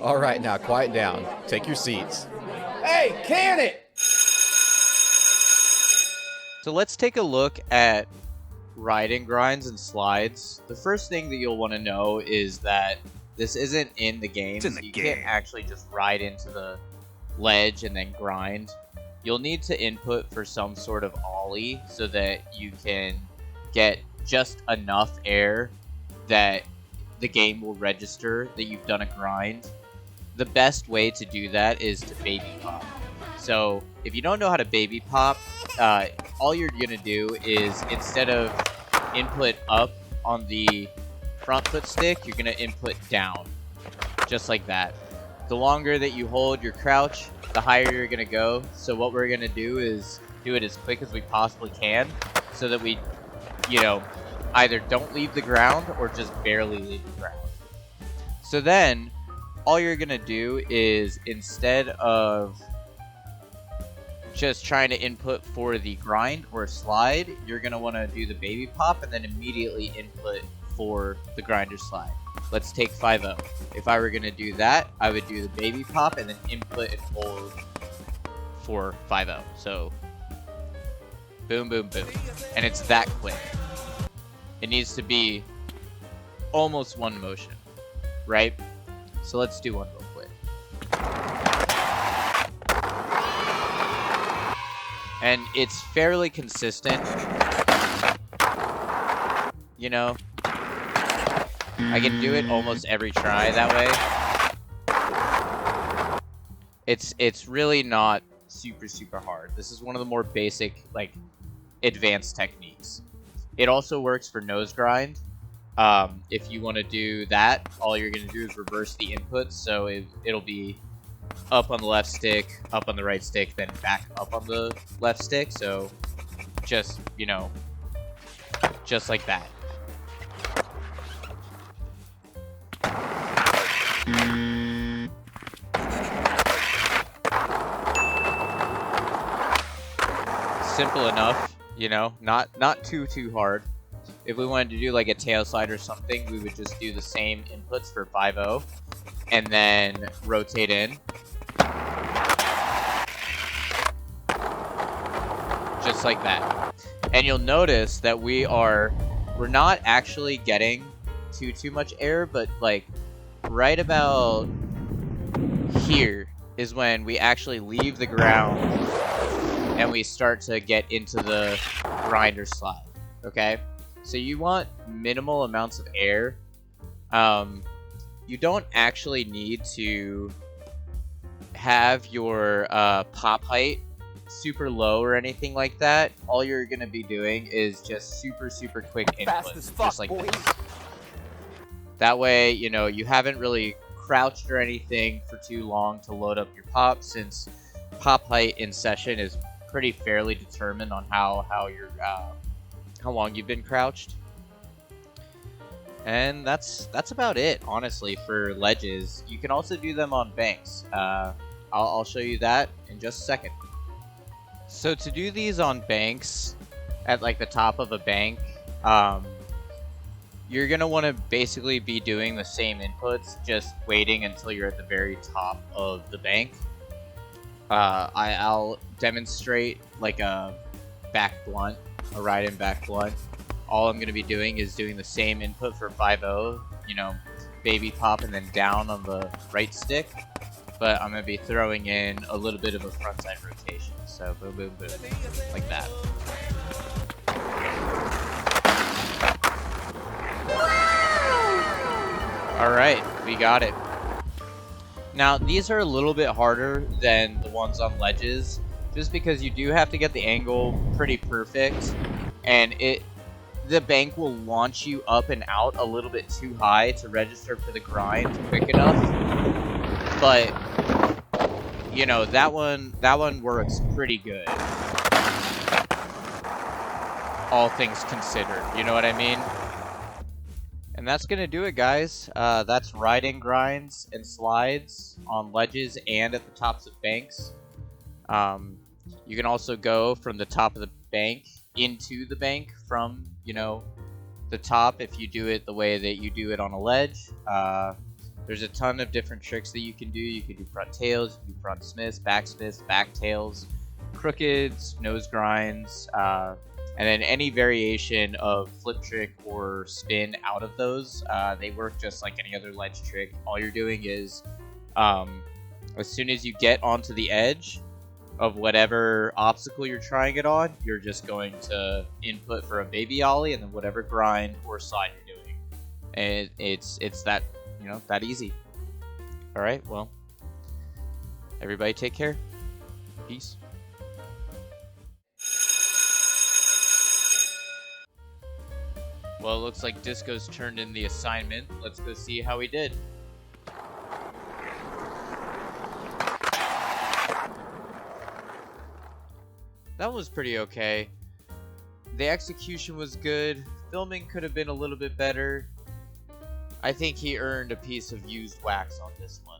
All right, now quiet down. Take your seats. Hey, can it! So let's take a look at riding grinds and slides. The first thing that you'll want to know is that this isn't in the game. It's in the you game. can't actually just ride into the ledge and then grind. You'll need to input for some sort of ollie so that you can get just enough air that the game will register that you've done a grind. The best way to do that is to baby pop. So if you don't know how to baby pop, all you're gonna do is, instead of input up on the front foot stick, you're gonna input down, just like that. The longer that you hold your crouch, the higher you're gonna go. So what we're gonna do is do it as quick as we possibly can, so that we, either don't leave the ground or just barely leave the ground. So then, all you're gonna do is, instead of just trying to input for the grind or slide, you're going to want to do the baby pop and then immediately input for the grind or slide. Let's take 5-0. If I were going to do that, I would do the baby pop and then input and hold for 5-0. So, boom, boom, boom. And it's that quick. It needs to be almost one motion, right? So let's do one real quick. And it's fairly consistent, I can do it almost every try that way. It's really not super hard. This is one of the more basic, advanced techniques. It also works for nose grind. If you want to do that, all you're going to do is reverse the inputs, so it'll be up on the left stick, up on the right stick, then back up on the left stick. So just, just like that. Simple enough, not too hard. If we wanted to do like a tail slide or something, we would just do the same inputs for 5-0 and then rotate in. Just like that. And you'll notice that we're not actually getting too much air, but right about here is when we actually leave the ground and we start to get into the grind or slide. Okay? So you want minimal amounts of air. You don't actually need to have your pop height super low or anything like that. All you're gonna be doing is just super quick input, just like this. That way, you haven't really crouched or anything for too long to load up your pop, since pop height in session is pretty fairly determined on how long you've been crouched. And that's about it, honestly, for ledges. You can also do them on banks. I'll show you that in just a second. So to do these on banks, at the top of a bank, you're gonna want to basically be doing the same inputs, just waiting until you're at the very top of the bank. I'll demonstrate a back blunt, a ride-in back blunt. All I'm gonna be doing is doing the same input for 5-0, baby pop and then down on the right stick. But I'm going to be throwing in a little bit of a frontside rotation. So boom, boom, boom, like that. Alright, we got it. Now, these are a little bit harder than the ones on ledges, just because you do have to get the angle pretty perfect, and the bank will launch you up and out a little bit too high to register for the grind quick enough. But that one works pretty good, all things considered. You know what I mean? And that's gonna do it, guys. That's riding grinds and slides on ledges and at the tops of banks. You can also go from the top of the bank into the bank from, the top if you do it the way that you do it on a ledge. There's a ton of different tricks that you can do. You can do front tails, you can do front smiths, back tails, crookeds, nose grinds, and then any variation of flip trick or spin out of those. They work just like any other ledge trick. All you're doing is, as soon as you get onto the edge of whatever obstacle you're trying it on, you're just going to input for a baby ollie and then whatever grind or slide you're doing. And it's that, that easy. All right, well, everybody take care. Peace. Well, it looks like Disco's turned in the assignment. Let's go see how he did. That was pretty okay. The execution was good. Filming could have been a little bit better. I think he earned a piece of used wax on this one.